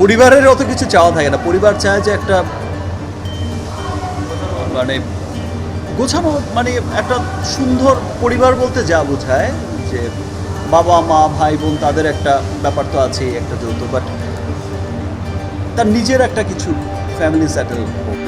পরিবারের অত কিছু চাওয়া থাকে না। পরিবার চায় যে একটা মানে গোছানো, মানে একটা সুন্দর পরিবার বলতে যা বোঝায় যে বাবা মা ভাই বোন তাদের একটা ব্যাপার তো আছেই, একটা যৌথ, বাট তার নিজের একটা কিছু ফ্যামিলি সেটেল হোক।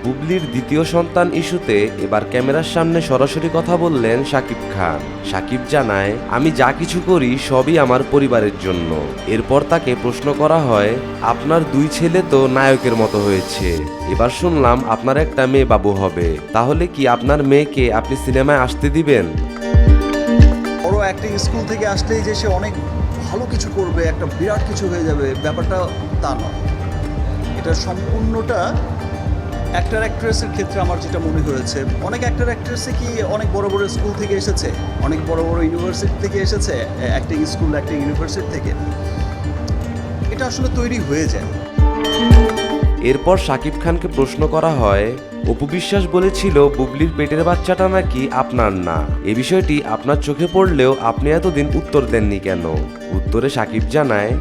বুবলির দ্বিতীয় সন্তান ইস্যুতে এবার ক্যামেরার সামনে সরাসরি কথা বললেন শাকিব খান। শাকিব জানায়, আমি যা কিছু করি সবই আমার পরিবারের জন্য। এরপর তাকে প্রশ্ন করা হয়, আপনার 2 ছেলে তো নায়কের মতো হয়েছে, এবার শুনলাম আপনার একটা মেয়ে বাবু হবে, তাহলে কি আপনার মেয়েকে আপনি সিনেমায় আসতে দিবেন? বড় অ্যাক্টিং স্কুল থেকে আসলেই যে সে অনেক ভালো কিছু করবে, একটা বিরাট কিছু হয়ে যাবে, ব্যাপারটা তা নয়। এটা সম্পূর্ণটা অ্যাক্টর অ্যাক্ট্রেসের ক্ষেত্রে আমার যেটা মনে হয়েছে, অনেক অ্যাক্টর অ্যাক্ট্রেসে কি অনেক বড় বড় স্কুল থেকে এসেছে, অনেক বড় বড় ইউনিভার্সিটি থেকে এসেছে, অ্যাক্টিং স্কুল অ্যাক্টিং ইউনিভার্সিটি থেকে, এটা আসলে তৈরি হয়ে যায়। এরপর শাকিব খানকে প্রশ্ন করা হয়, অপু বিশ্বাস বলেছিল বুবলির পেটের বাচ্চাটা নাকি আপনার না, এ বিষয়টি আপনার চোখে পড়লেও আপনি এতদিন উত্তর দেননি কেন? উত্তরে শাকিব জানায়,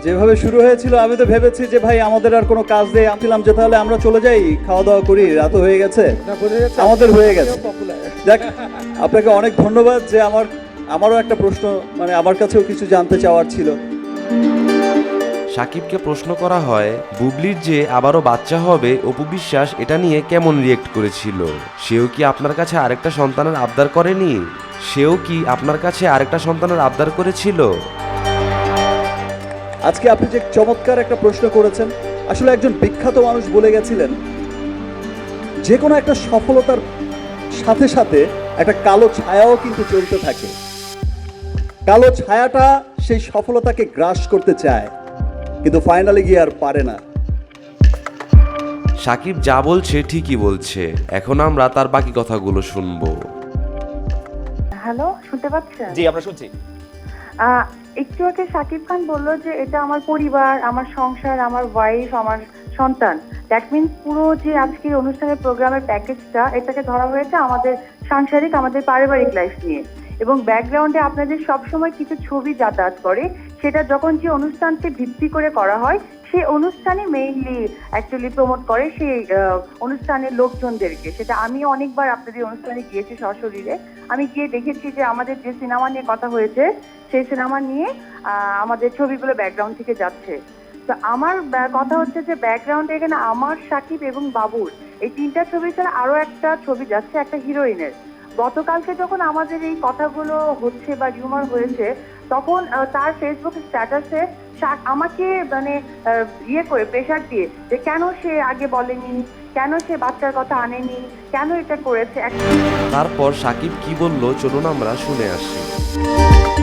যেভাবে শুরু হয়েছিল আমি তো ভেবেছি যে ভাই আমাদের আর কোনো কাজ নেই, আমি ছিলাম যে তাহলে আমরা চলে যাই, খাওয়া দাওয়া করি, রাতও হয়ে গেছে, আমাদের হয়ে গেছে। যাক, আপনাকে অনেক ধন্যবাদ যে আমারও একটা প্রশ্ন, মানে আমার কাছেও কিছু জানতে চাওয়ার ছিল। শাকিবকে প্রশ্ন করা হয়, বুবলির যে আবারও বাচ্চা হবে অপু বিশ্বাস এটা নিয়ে কেমন রিয়েক্ট করেছিল? সেও কি আপনার কাছে আরেকটা সন্তানের আবদার করেনি? করেছিল? আজকে আপনি যে চমৎকার একটা প্রশ্ন করেছেন, আসলে একজন বিখ্যাত মানুষ বলে গেছিলেন, যে কোনো একটা সফলতার সাথে সাথে একটা কালো ছায়াও কিন্তু চলতে থাকে। কালো ছায়াটা সেই সফলতাকে গ্রাস করতে চায়, কিন্তু ফাইনালি গিয়ে আর পারে না। শাকিব যা বলছে ঠিকই বলছে, এখন আমরা তার বাকি কথাগুলো শুনবো। হ্যালো, শুনতে পাচ্ছেন? জি, আমরা শুনছি। একটু আগে শাকিব খান বলল যে এটা আমার পরিবার, আমার সংসার, আমার ওয়াইফ, আমার সন্তান। দ্যাট মিনস পুরো যে আজকের অনুষ্ঠানের প্রোগ্রামের প্যাকেজটা, এটাকে ধরা হয়েছে আমাদের সাংসারিক, আমাদের পারিবারিক লাইফ নিয়ে। এবং ব্যাকগ্রাউন্ডে আপনাদের সবসময় কিছু ছবি যাতায়াত করে, সেটা যখন যে অনুষ্ঠানকে ভিত্তি করে করা হয়, সেই অনুষ্ঠানে মেইনলি অ্যাকচুয়ালি প্রমোট করে সেই অনুষ্ঠানের লোকজনদেরকে। সেটা আমি অনেকবার আপনাদের অনুষ্ঠানে গিয়েছি সশরীরে, আমি গিয়ে দেখেছি যে আমাদের যে সিনেমা নিয়ে কথা হয়েছে সেই সিনেমা নিয়ে আমাদের ছবিগুলো ব্যাকগ্রাউন্ড থেকে যাচ্ছে। তো আমার কথা হচ্ছে যে ব্যাকগ্রাউন্ডে এখানে আমার, সাকিব এবং বাবুর এই 3টা ছবি ছাড়া আরো একটা ছবি যাচ্ছে একটা হিরোইনের। গতকালকে যখন আমাদের এই কথাগুলো হচ্ছে বা রিউমার হয়েছে, তখন তার ফেসবুক স্ট্যাটাসে আমাকে মানে করে প্রেশার দিয়ে যে কেন সে আগে বলেনি, কেন সে বাচ্চার কথা আনেনি, কেন এটা করেছে। তারপর শাকিব কি বলল চলুন আমরা শুনে আসি।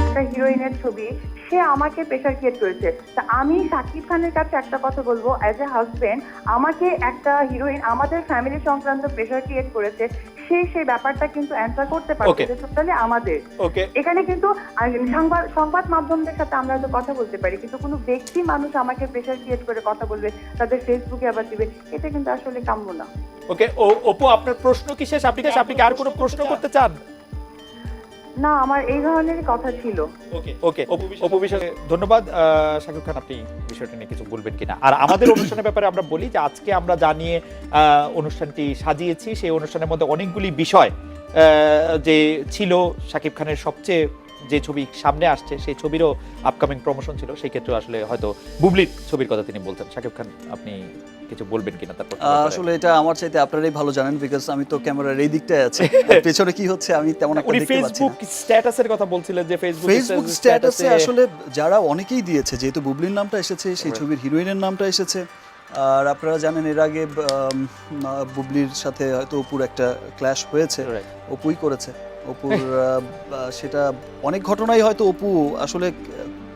একটা হিরোইনের ছবি, সে আমাকে প্রেশার ক্রিয়েট করেছে। তা আমি শাকিব খানের কাছে একটা কথা বলবো, অ্যাজ এ হাজবেন্ড, আমাকে একটা হিরোইন আমাদের ফ্যামিলি সংক্রান্ত প্রেশার ক্রিয়েট করেছে, সেই ব্যাপারটা কিন্তু অ্যান্সার করতে পারছে যে টোটালি আমাদের। এখানে কিন্তু সংবাদ মাধ্যমদের সাথে আমরা হয়তো কথা বলতে পারি, কিন্তু কোনো ব্যক্তি মানুষ আমাকে প্রেশার ক্রিয়েট করে কথা বলবে, তাদের ফেসবুকে আবার দিবে, এটা কিন্তু আসলে কাম্য না। ওকে, অপু, আপনার প্রশ্ন কি শেষ? আপনি কি আর কোনো প্রশ্ন করতে চান? না, আমার এই ধরনের কথা ছিল। ওকে, অপু বিশ্বাস, ধন্যবাদ। শাকিব খান, আপনি বিষয়টা নিয়ে কিছু বলবেন কিনা? আর আমাদের অনুষ্ঠানের ব্যাপারে আমরা বলি যে আজকে আমরা জানিয়ে অনুষ্ঠানটি সাজিয়েছি, সেই অনুষ্ঠানের মধ্যে অনেকগুলি বিষয় যে ছিল, শাকিব খানের সবচেয়ে যে ছবি সামনে আসছে সেই ছবিরও আপকামিং প্রমোশন ছিল, সেই ক্ষেত্রে আসলে হয়তো বুবলির ছবির কথা তিনি বলতেন। শাকিব খান, আপনি কিছু বলবেন কিনা? তারপর আসলে এটা আমার চাইতে আপনারাই ভালো জানেন, বিকজ আমি তো ক্যামেরার এই দিকটায় আছি, পেছনে কি হচ্ছে আমি তেমন একটা দেখতে পাচ্ছি না। ফেসবুক স্ট্যাটাসের কথা বলছিলেন যে ফেসবুক স্ট্যাটাসে আসলে যারা অনেকেই দিয়েছে, যেহেতু বুবলির নামটা এসেছে, সেই ছবির হিরোইনের নামটা এসেছে। আর আপনারা জানেন এর আগে বুবলির সাথে হয়তো অপুর একটা ক্ল্যাশ হয়েছে, অপুই করেছে অপুর সেটা অনেক ঘটনাই হয়তো অপু আসলে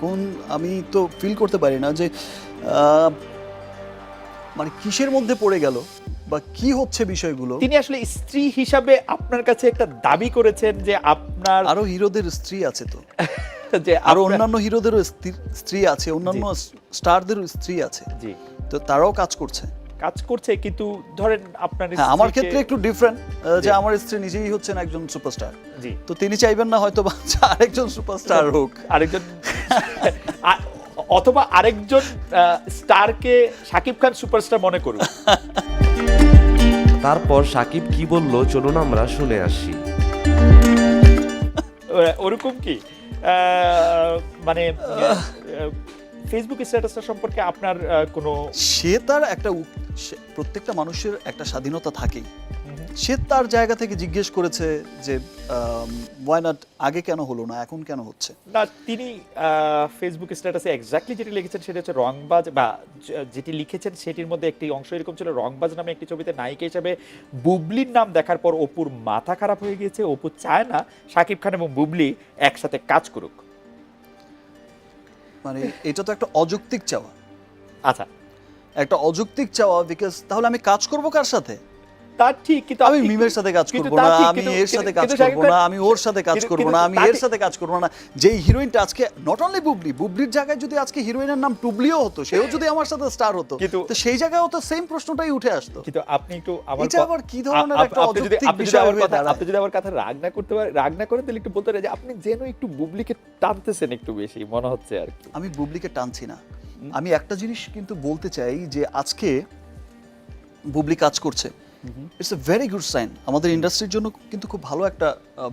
কোন, আমি তো ফিল করতে পারি না যে মানে কিসের মধ্যে পড়ে গেল বা কি হচ্ছে বিষয়গুলো। তিনি আসলে স্ত্রী হিসাবে আপনার কাছে একটা দাবি করেছেন যে আপনার আরো হিরোদের স্ত্রী আছে, তো যে আরো অন্যান্য হিরোদেরও স্ত্রী আছে, অন্যান্য স্টারদেরও স্ত্রী আছে, জি, তো তারাও কাজ করছে, কিন্তু ধরেন আপনার আমার ক্ষেত্রে একটু ডিফারেন্ট, যে আমার স্ত্রী নিজেই হচ্ছেন একজন সুপারস্টার, জি, তো তিনি চাইবেন না হয়তো আরেকজন সুপারস্টার হোক, আরেকজন অথবা আরেকজন স্টারকে শাকিব খান সুপারস্টার মনে করুন। তারপর সাকিব কি বলল চলুন আমরা শুনে আসি। ওরকম কি মানে ফেসবুক স্ট্যাটাসটা সম্পর্কে আপনার কোনো সে তার একটা প্রত্যেকটা মানুষের একটা স্বাধীনতা থাকেই। সে তার জায়গা থেকে জিজ্ঞেস করেছে যে ওয়াই নট, আগে কেন হলো না, এখন কেন হচ্ছে। না, তিনি ফেসবুক স্ট্যাটাসে এক্স্যাক্টলি যেটি লিখেছেন সেটা হচ্ছে রংবাজ, বা যেটি লিখেছেন সেটির মধ্যে একটি অংশ এরকম ছিল, রংবাজ নামে একটি ছবিতে নায়িকা হিসেবে বুবলির নাম দেখার পর অপুর মাথা খারাপ হয়ে গিয়েছে। অপু চায় না শাকিব খান এবং বুবলি একসাথে কাজ করুক। মানে এটা তো একটা অযৌক্তিক চাওয়া, আচ্ছা একটা অযৌক্তিক চাওয়া, বিকজ তাহলে আমি কাজ করব কার সাথে? তা ঠিক, কিন্তু আমি মিমের সাথে কাজ করব না, আমি এর সাথে কাজ করব না, আমি ওর সাথে কাজ করব না, আমি এর সাথে কাজ করব না। যেই হিরোইনটা আজকে নট অনলি বুবলির জায়গায় যদি আজকে হিরোইনের নাম টুবলিও হতো, সেও যদি আমার সাথে স্টার হতো, তো সেই জায়গায়ও তো সেম প্রশ্নটাই উঠে আসতো। কিন্তু আপনি একটু এটা আবার কি ধরনের একটা অযৌক্তিক বিষয় হয়ে দাঁড়ায়? আপনি যদি আমার কথা রাগ না করতে পারেন, রাগ না করেন, তাহলে একটু বলতে পারেন যে আপনি যেন একটু বুবলিকে টানতেছেন একটু বেশি মনে হচ্ছে আর কি। আমি বুবলিকে টানছি না, আমি একটা জিনিস কিন্তু বলতে চাই যে আজকে বুবলি কাজ করছে, it's a very good sign. আমাদের ইন্ডাস্ট্রির জন্য কিন্তু খুব ভালো একটা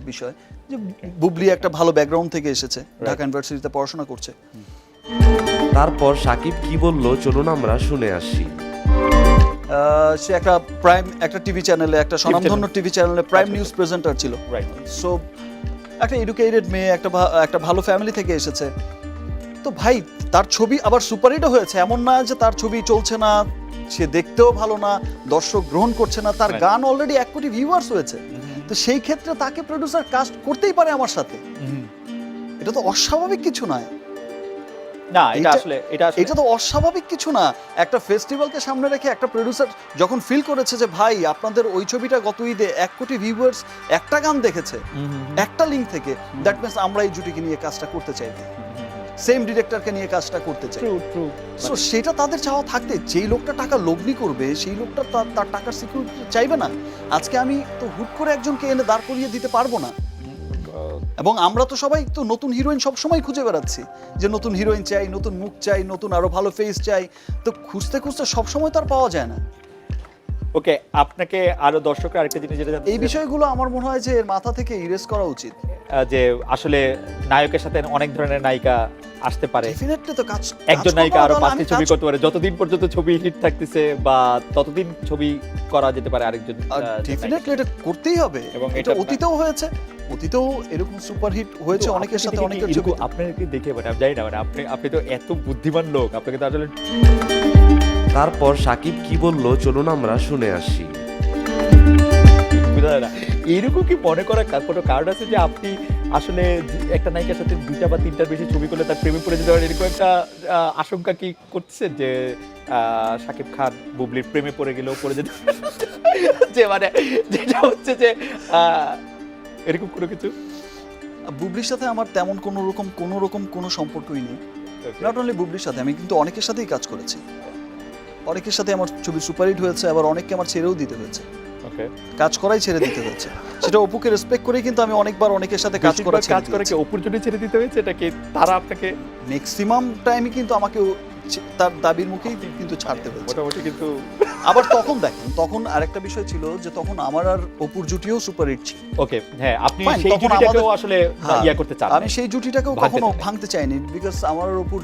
বিষয় যে বুবলি একটা ভালো ব্যাকগ্রাউন্ড থেকে এসেছে, ঢাকা ইউনিভার্সিটিতে পড়াশোনা করছে। তারপর সাকিব কি বলল চলুন আমরা শুনে আসি। সে একটা প্রাইম একটা টিভি চ্যানেলে, একটা স্বনামধন্য টিভি চ্যানেলে প্রাইম নিউজ প্রেজেন্টার ছিল। সো একটা এডুকেটেড মেয়ে, একটা ভালো ফ্যামিলি থেকে এসেছে। তো ভাই, তার ছবি আবার সুপারহিটও হয়েছে, এমন না যে তার ছবি চলছে না, সে দেখতেও ভালো না, দর্শক গ্রহণ করছে না, তার গান অলরেডি 1 কোটি ভিউয়ার্স হয়েছে। তো সেই ক্ষেত্রে তাকে প্রোডিউসার কাস্ট করতেই পারে আমার সাথে, এটা তো অস্বাভাবিক কিছু নয়। না, এটা তো অস্বাভাবিক কিছু না। একটা ফেস্টিভ্যালকে সামনে রেখে একটা প্রোডিউসার যখন ফিল করেছে যে ভাই আপনাদের ওই ছবিটা গত ঈদে 1 কোটি ভিউয়ার্স একটা গান দেখেছে, একটা লিঙ্ক থেকে, দ্যাট মিন্স আমরা এই জুটিকে নিয়ে কাজটা করতে চাই, সেম ডিরেক্টরকে নিয়ে কাজটা করতে চাই। সো সেটা তাদের চাওয়া থাকতে, যেই লোকটা টাকা লগ্নি করবে সেই লোকটা তার টাকার সিকিউরিটি চাইবে না। আজকে আমি তো হুট করে একজনকে এনে দাঁড় করিয়ে দিতে পারবো না। এবং আমরা তো সবাই তো নতুন হিরোইন সবসময় খুঁজে বেড়াচ্ছি, যে নতুন হিরোইন চাই, নতুন মুখ চাই, নতুন আরো ভালো ফেস চাই। তো খুঁজতে খুঁজতে সবসময় তো আর পাওয়া যায় না। ওকে, আপনাকে আরো দর্শকরা আরেকটা জিনিস যেটা এই বিষয়গুলো আমার মনে হয় যে এর মাথা থেকে ইরেজ করা উচিত, যে আসলে নায়কের সাথে অনেক ধরনের নায়িকা আসতে পারে। ডেফিনেটলি তো একজন নায়িকা আরো 5টি ছবি করতে পারে, যতদিন পর্যন্ত ছবি হিট থাকতেছে বা ততদিন ছবি করা যেতে পারে আরেকজন। ডেফিনেটলি এটা করতেই হবে, এবং এটা অতীতেও হয়েছে, অতীতেও এরকম সুপারহিট হয়েছে অনেকের সাথে, অনেকের ছবি। আপনাকে দেখে মানে আমি জানি না, মানে আপনি তো এত বুদ্ধিমান লোক, আপনাকে তো আসলে। তারপর সাকিব কি বলল চলুন আমরা শুনে আসি। এইরকম কি মনে করা কোনো কারণ আছে যে আপনি আসলে একটা নায়িকার সাথে 2টা বা 3টার বেশি ছবি করলে তার প্রেমে পড়ে যেতে পারেন, এরকম একটা আশঙ্কা কি করছেন যে শাকিব খান বুবলির প্রেমে পড়ে গেলেও পড়ে যেতে যে মানে যেটা হচ্ছে যে এরকম কোনো কিছু? বুবলির সাথে আমার তেমন কোনো রকম কোনো সম্পর্কই নেই। নট অনলি বুবলির সাথে, আমি কিন্তু অনেকের সাথেই কাজ করেছি, অনেকের সাথে আমার ছবি সুপারহিট হয়েছে, আবার অনেককে আমার ছেড়েও দিতে হয়েছে, কাজ করাই ছেড়ে দিতে হয়েছে। সেটা অপুকে রেসপেক্ট করেই কিন্তু আমি অনেকবার অনেকের সাথে কাজ করে অপুর জন্য ছেড়ে দিতে হয়েছে, এটা কি তারা আপনাকে? ম্যাক্সিমাম টাইমই কিন্তু আমাকে তার দাবির মুখেই কিন্তু ছাড়তে হয়েছে মোটামুটি। কিন্তু আবার তখন দেখেন, তখন আরেকটা বিষয় ছিল যে তখন আমার আর অপুর জুটিও সুপারহিট ছিল। ওকে, হ্যাঁ, আপনি সেই জুটিটাকেও আসলে ইয়া করতে চান, আমি সেই জুটিটাকেও কখনো ভাঙতে চাইনি, বিকজ আমার আর অপুর